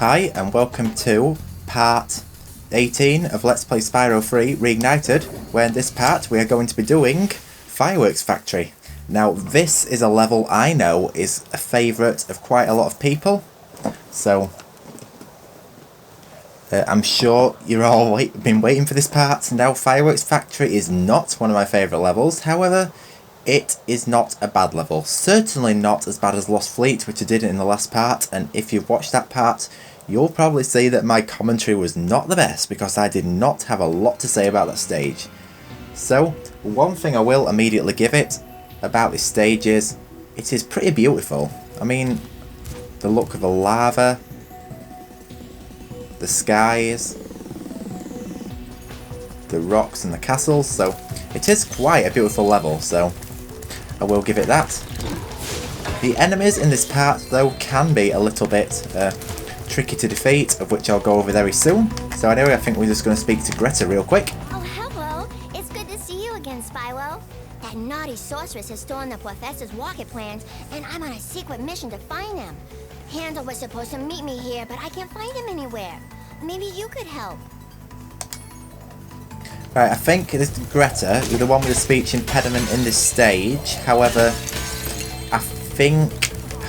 Hi and welcome to part 18 of Let's Play Spyro 3 Reignited, where in this part we are going to be doing Fireworks Factory. Now this is a level I know is a favourite of quite a lot of people, so I'm sure you're all been waiting for this part. Now Fireworks Factory is not one of my favourite levels, however it is not a bad level. Certainly not as bad as Lost Fleet, which I did in the last part, and if you've watched that part you'll probably see that my commentary was not the best because I did not have a lot to say about that stage. So one thing I will immediately give it about this stage is it is pretty beautiful. I mean, the look of the lava, the skies, the rocks and the castles, so it is quite a beautiful level, so I will give it that. The enemies in this part though can be a little bit tricky to defeat, of which I'll go over very soon. So anyway, I think we're just going to speak to Greta real quick. Oh, hello. It's good to see you again, Spyro. That naughty sorceress has stolen the professor's rocket plans, and I'm on a secret mission to find them. Handel was supposed to meet me here, but I can't find him anywhere. Maybe you could help. Right, I think this is Greta, the one with the speech impediment in this stage. However, I think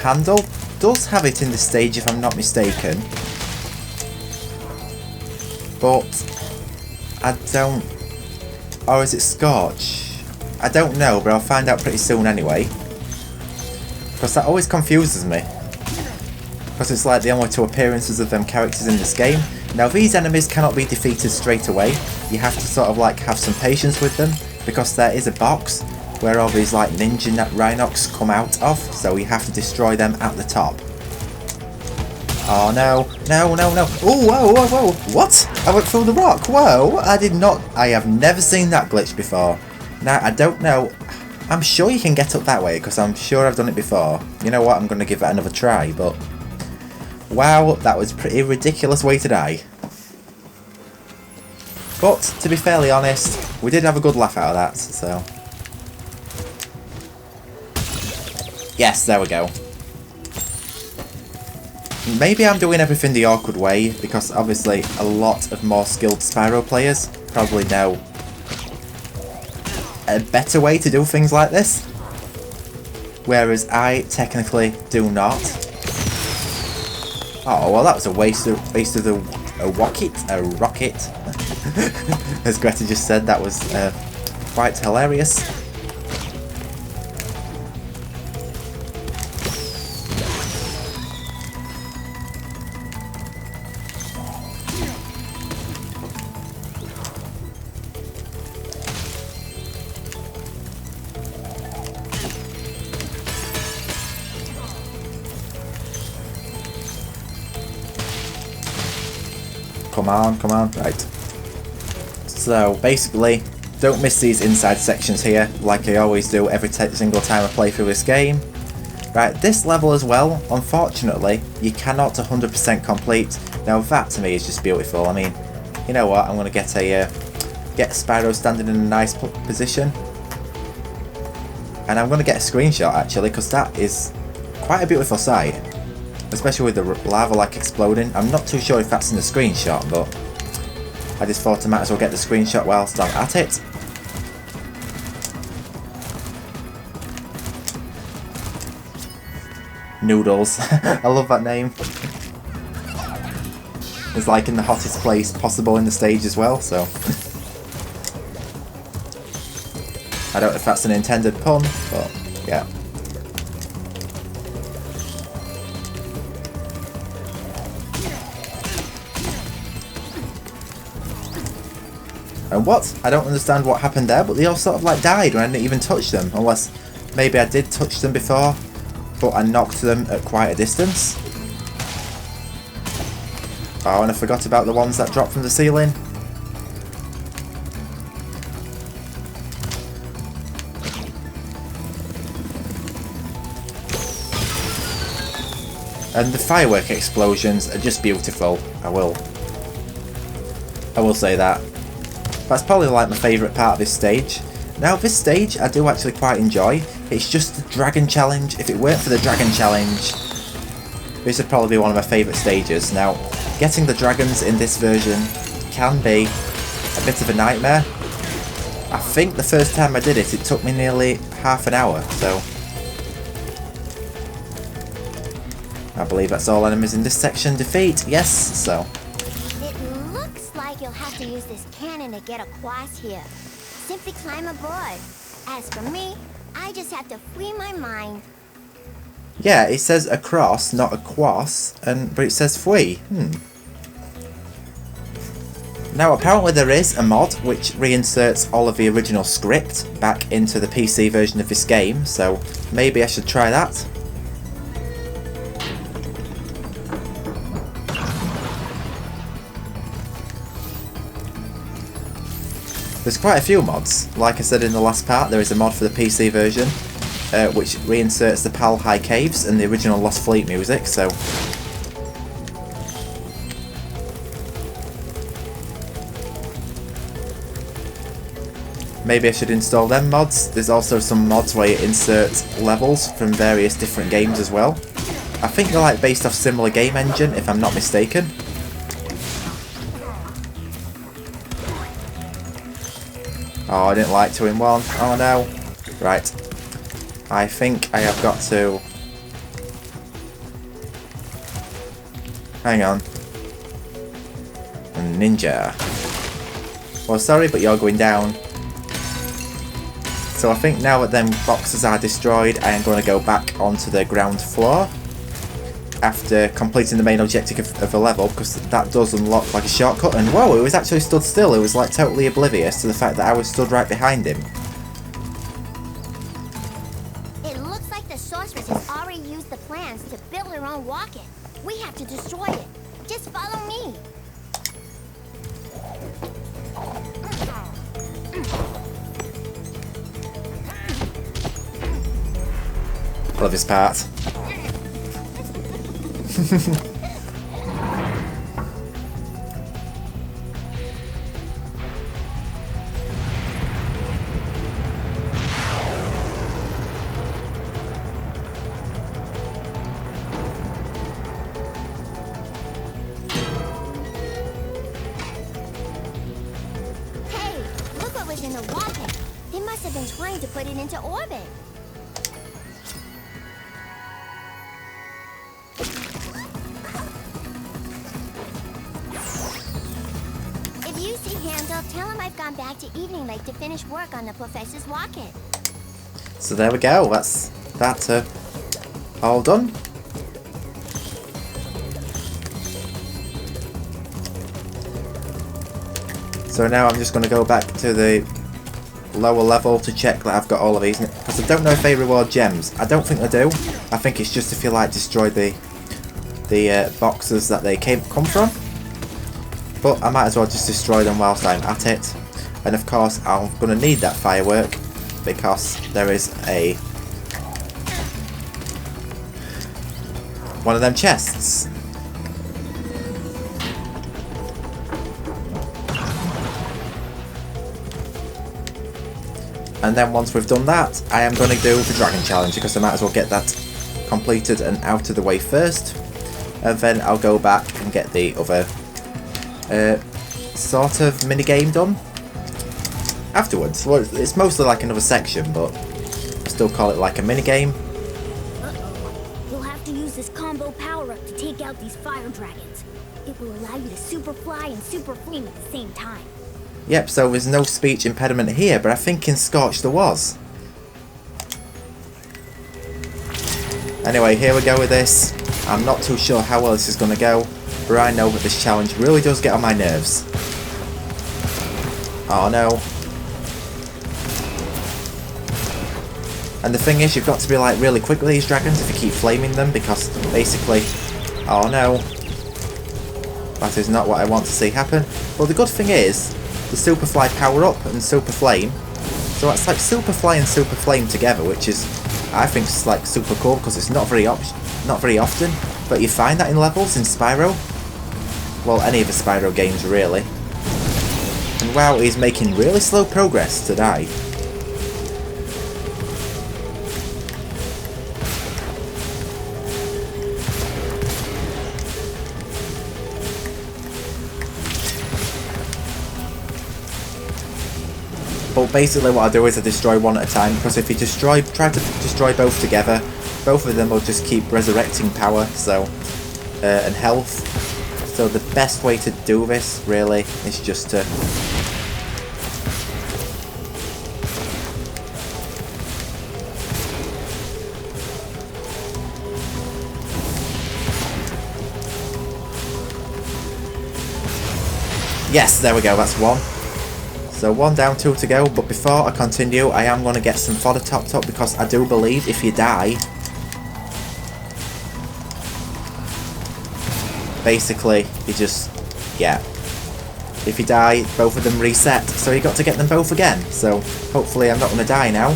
Handel does have it in this stage if I'm not mistaken. But I don't... Or is it Scorch? I don't know, but I'll find out pretty soon anyway. Because that always confuses me. Because it's like the only two appearances of them characters in this game. Now these enemies cannot be defeated straight away. You have to sort of like have some patience with them, because there is a box where all these like ninja Rhinox come out of, so you have to destroy them at the top. Oh no, no, no, no. Oh, whoa, whoa, whoa. What? I went through the rock. Whoa, I have never seen that glitch before. Now, I don't know. I'm sure you can get up that way, because I'm sure I've done it before. You know what, I'm going to give it another try, but... Wow, that was a pretty ridiculous way to die. But, to be fairly honest, we did have a good laugh out of that, so... Yes, there we go. Maybe I'm doing everything the awkward way, because obviously a lot of more skilled Spyro players probably know a better way to do things like this, whereas I technically do not. Oh, well that was a waste of a rocket. As Greta just said, that was quite hilarious. Come on, right. So, basically, don't miss these inside sections here, like I always do every single time I play through this game. Right, this level as well, unfortunately, you cannot 100% complete. Now that to me is just beautiful. I mean, you know what, I'm going to get Spyro standing in a nice position. And I'm going to get a screenshot actually, because that is quite a beautiful sight. Especially with the lava like exploding. I'm not too sure if that's in the screenshot, but I just thought I might as well get the screenshot whilst I'm at it. Noodles. I love that name. It's like in the hottest place possible in the stage as well, so... I don't know if that's an intended pun, but yeah. And what? I don't understand what happened there, but they all sort of like died when I didn't even touch them. Unless maybe I did touch them before, but I knocked them at quite a distance. Oh, and I forgot about the ones that dropped from the ceiling. And the firework explosions are just beautiful. I will say that. That's probably like my favourite part of this stage. Now this stage I do actually quite enjoy. It's just the dragon challenge. If it weren't for the dragon challenge, This would probably be one of my favourite stages. Now, getting the dragons in this version can be a bit of a nightmare. I think the first time I did it, it took me nearly half an hour, so... I believe that's all enemies in this section defeat. Yes, so... It looks like you'll have to use this cannon to get across here. Simply climb aboard. As for me, I just have to free my mind. Yeah, it says across, not across, but it says free. Now apparently there is a mod which reinserts all of the original script back into the PC version of this game, so maybe I should try that. There's quite a few mods. Like I said in the last part, there is a mod for the PC version which reinserts the PAL High Caves and the original Lost Fleet music, so... maybe I should install them mods. There's also some mods where you insert levels from various different games as well. I think they're like based off similar game engine, if I'm not mistaken. Oh, I didn't like 2 in 1. Oh no. Right. I think I have got to... hang on. Ninja. Well, sorry, but you're going down. So I think now that them boxes are destroyed, I am going to go back onto the ground floor after completing the main objective of the level, because that does unlock like a shortcut. And whoa, it was actually stood still. It was like totally oblivious to the fact that I was stood right behind him. It looks like the sorceress has already used the plans to build her own rocket. We have to destroy it. Just follow me. Love this part. Hey, look what was in the rocket. They must have been trying to put it into orbit. Tell him I've gone back to Evening Lake to finish work on the professor's rocket. So there we go. That's all done. So now I'm just going to go back to the lower level to check that I've got all of these, because I don't know if they reward gems. I don't think they do. I think it's just if you like destroy the boxes that they come from. But I might as well just destroy them whilst I'm at it. And of course I'm going to need that firework, because there is one of them chests. And then once we've done that, I am going to do the dragon challenge, because I might as well get that completed and out of the way first. And then I'll go back and get the other sort of minigame done afterwards. Well, it's mostly like another section, but I still call it like a minigame. You'll have to use this combo power-up to take out these fire dragons. It will allow you to super fly and super flame at the same time. Yep, so there's no speech impediment here, but I think in Scorch there was. Anyway, here we go with this. I'm not too sure how well this is going to go, but I know that this challenge really does get on my nerves. Oh no. And the thing is, you've got to be like really quick with these dragons if you keep flaming them, because basically... oh no. That is not what I want to see happen. Well, the good thing is, the Super Fly power up and Super Flame. So it's like Super Fly and Super Flame together, which is, I think, is like super cool, because it's not very often, but you find that in levels in Spyro. Well, any of the Spyro games really. And wow, he's making really slow progress to die. But basically what I do is I destroy one at a time, because if you try to destroy both together, both of them will just keep resurrecting power, so and health. So the best way to do this really is just to yes, there we go, that's one. So 1 down, 2 to go, but before I continue, I am going to get some fodder topped up, because I do believe if you die, basically, you just, yeah, if you die, both of them reset, so you got to get them both again, so hopefully I'm not going to die now.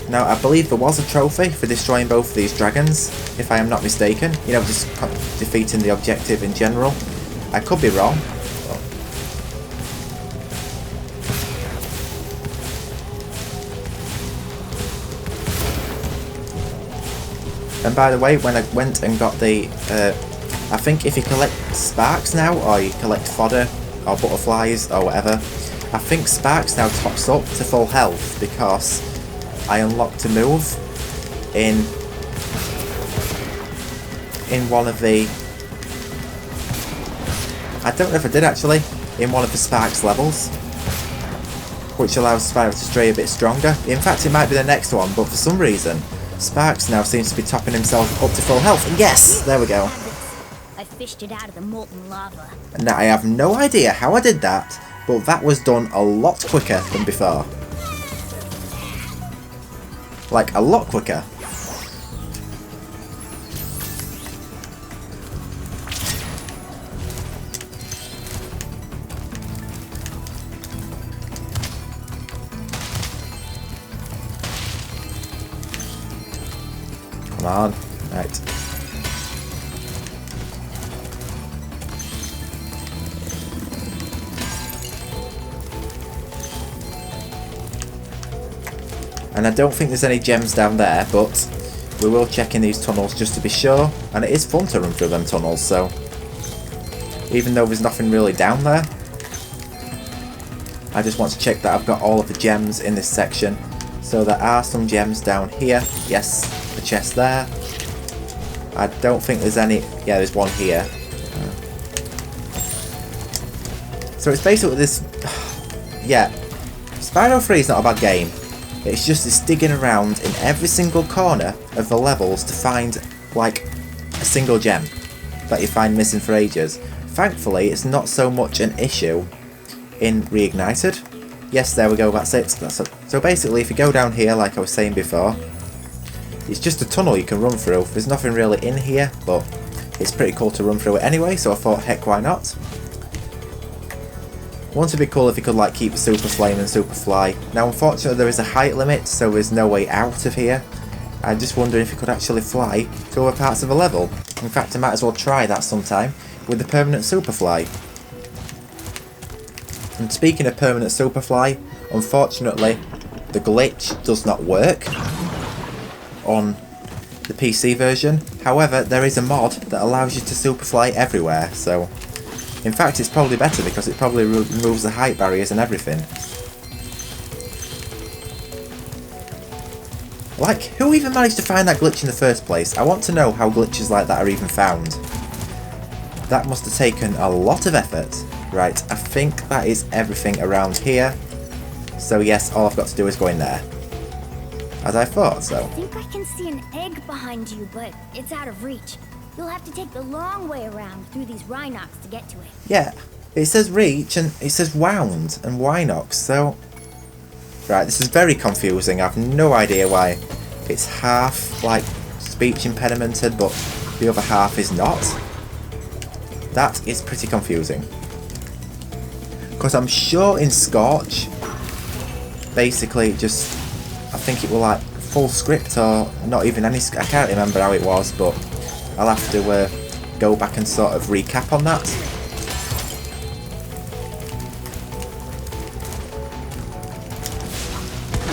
Now, I believe there was a trophy for destroying both of these dragons, if I am not mistaken, you know, just defeating the objective in general. I could be wrong. And by the way, when I went and got the, I think if you collect sparks now, or you collect fodder, or butterflies, or whatever, I think sparks now tops up to full health, because I unlocked a move in one of the, I don't know if I did actually, in one of the sparks levels, which allows Spyro to stray a bit stronger. In fact, it might be the next one, but for some reason, Sparks now seems to be topping himself up to full health. And yes, there we go. I fished it out of the molten lava. Now, I have no idea how I did that, but that was done a lot quicker than before. Like, a lot quicker. Come on. Right. And I don't think there's any gems down there, but we will check in these tunnels just to be sure. And it is fun to run through them tunnels, so even though there's nothing really down there, I just want to check that I've got all of the gems in this section. So there are some gems down here. Yes, the chest there. I don't think there's any. Yeah, there's one here. So it's basically this. Yeah, Spyro 3 is not a bad game. It's just it's digging around in every single corner of the levels to find, like, a single gem that you find missing for ages. Thankfully, it's not so much an issue in Reignited. Yes, there we go, that's it. So basically, if you go down here, like I was saying before, it's just a tunnel you can run through. There's nothing really in here, but it's pretty cool to run through it anyway, so I thought, heck, why not? Wouldn't it be cool if you could, like, keep Super Flame and Super Fly? Now, unfortunately, there is a height limit, so there's no way out of here. I'm just wondering if you could actually fly to other parts of the level. In fact, I might as well try that sometime with the permanent Super Fly. And speaking of permanent Super Fly, unfortunately, the glitch does not work on the PC version. However, there is a mod that allows you to Super Fly everywhere, so in fact, it's probably better because it probably removes the height barriers and everything. Like, who even managed to find that glitch in the first place? I want to know how glitches like that are even found. That must have taken a lot of effort. Right, I think that is everything around here. So yes, all I've got to do is go in there. As I thought, so. I think I can see an egg behind you, but it's out of reach. You'll have to take the long way around through these Rhinox to get to it. Yeah, it says reach and it says wound and Winox, so... Right, this is very confusing. I have no idea why it's half, like, speech impedimented, but the other half is not. That is pretty confusing. Because I'm sure in Scorch, basically just, I think it was like full script or not even any, I can't remember how it was, but I'll have to go back and sort of recap on that.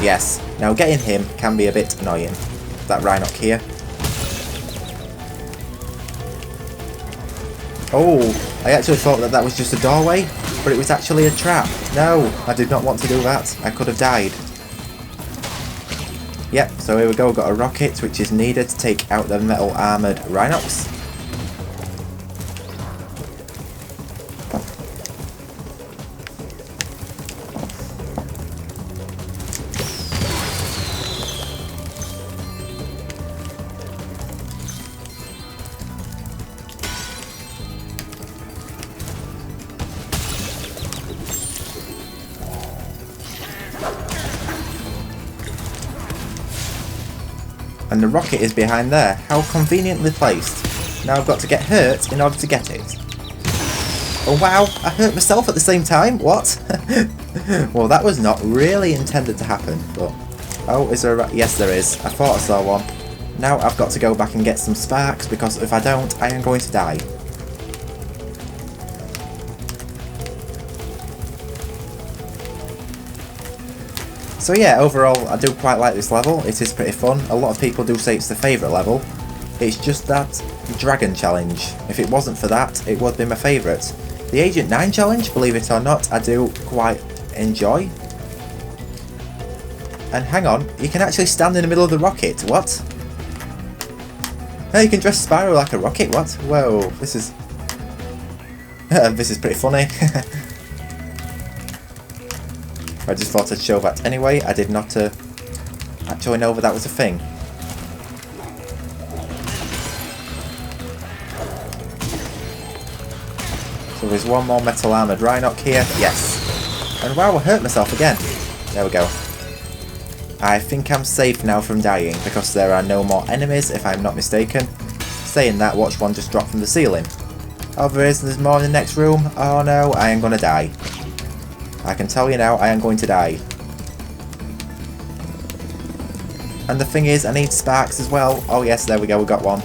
Yes, now getting him can be a bit annoying. That Rhinoc here. Oh, I actually thought that that was just a doorway. But it was actually a trap. No, I did not want to do that. I could have died. Yep, so here we go. We've got a rocket which is needed to take out the metal armoured Rhinox. And the rocket is behind there. How conveniently placed. Now I've got to get hurt in order to get it. Oh wow, I hurt myself at the same time? What? Well, that was not really intended to happen, but... Oh, is there a... Yes, there is. I thought I saw one. Now I've got to go back and get some sparks, because if I don't, I am going to die. So yeah, overall, I do quite like this level. It is pretty fun. A lot of people do say it's the favourite level. It's just that dragon challenge. If it wasn't for that, it would be my favourite. The Agent 9 challenge, believe it or not, I do quite enjoy. And hang on, you can actually stand in the middle of the rocket. What? Hey, you can dress Spyro like a rocket. What? Whoa, this is... this is pretty funny. I just thought I'd show that anyway. I did not actually know that was a thing. So there's one more metal armoured Rhinox here. Yes. And wow, I hurt myself again. There we go. I think I'm safe now from dying because there are no more enemies if I'm not mistaken. Saying that, watch one just drop from the ceiling. Oh, there's more in the next room. Oh no, I am gonna die. I can tell you now, I am going to die. And the thing is, I need sparks as well. Oh yes, there we go, we got one.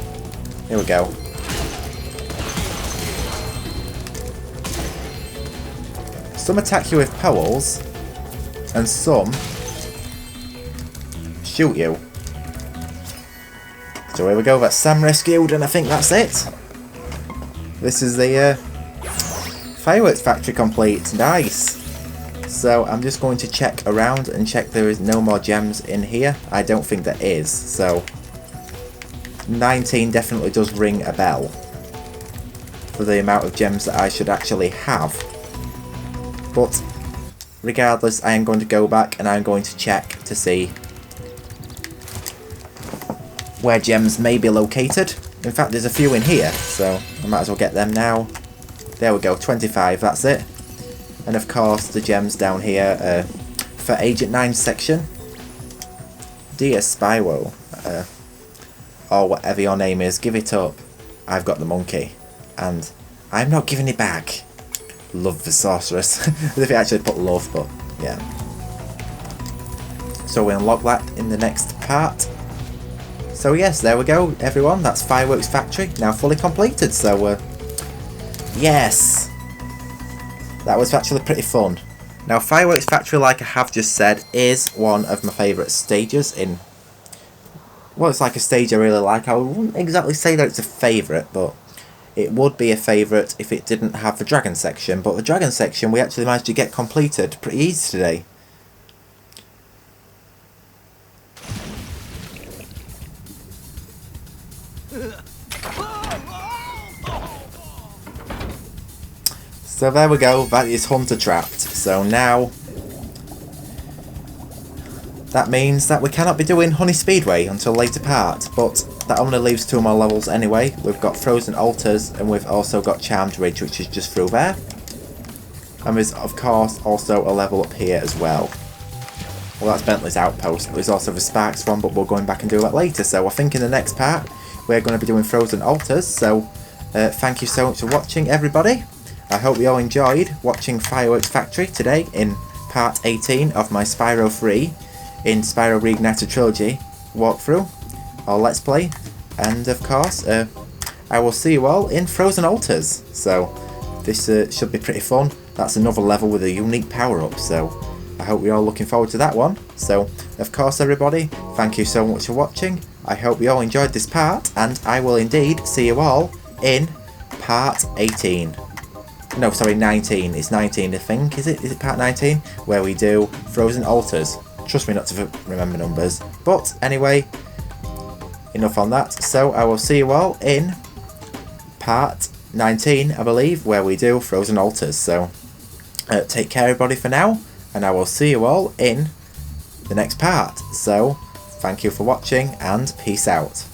Here we go. Some attack you with poles, and some shoot you. So here we go, that's Sam rescued, and I think that's it. This is the fireworks factory complete. Nice. So I'm just going to check around and check there is no more gems in here. I don't think there is, so 19 definitely does ring a bell for the amount of gems that I should actually have. But regardless, I am going to go back and I'm going to check to see where gems may be located. In fact, there's a few in here, so I might as well get them now. There we go, 25, that's it. And of course, the gems down here for Agent 9 section. Dear Spyro, or whatever your name is, give it up. I've got the monkey, and I'm not giving it back. Love the sorceress. As if it actually put love, but yeah. So we unlock that in the next part. So yes, there we go, everyone. That's Fireworks Factory now fully completed. So yes. That was actually pretty fun. Now, Fireworks Factory, like I have just said, is one of my favourite stages in... Well, it's like a stage I really like. I wouldn't exactly say that it's a favourite, but it would be a favourite if it didn't have the dragon section. But the dragon section we actually managed to get completed pretty easy today. So there we go, that is Hunter trapped. So now, that means that we cannot be doing Honey Speedway until later part, but that only leaves 2 more levels anyway. We've got Frozen Altars, and we've also got Charmed Ridge, which is just through there. And there's, of course, also a level up here as well. Well, that's Bentley's Outpost. There's also the Sparks one, but we're going back and do that later. So I think in the next part, we're going to be doing Frozen Altars. So, thank you so much for watching, everybody. I hope you all enjoyed watching Fireworks Factory today in part 18 of my Spyro 3 in Spyro Reignited Trilogy walkthrough, or Let's Play. And of course, I will see you all in Frozen Altars. So, this should be pretty fun. That's another level with a unique power-up, so I hope you're all looking forward to that one. So, of course everybody, thank you so much for watching. I hope you all enjoyed this part, and I will indeed see you all in part 18. No, sorry, 19. It's 19, I think. Is it? Is it part 19? Where we do Frozen Altars. Trust me not to remember numbers. But anyway, enough on that. So I will see you all in part 19, I believe, where we do Frozen Altars. So take care, everybody, for now. And I will see you all in the next part. So thank you for watching and peace out.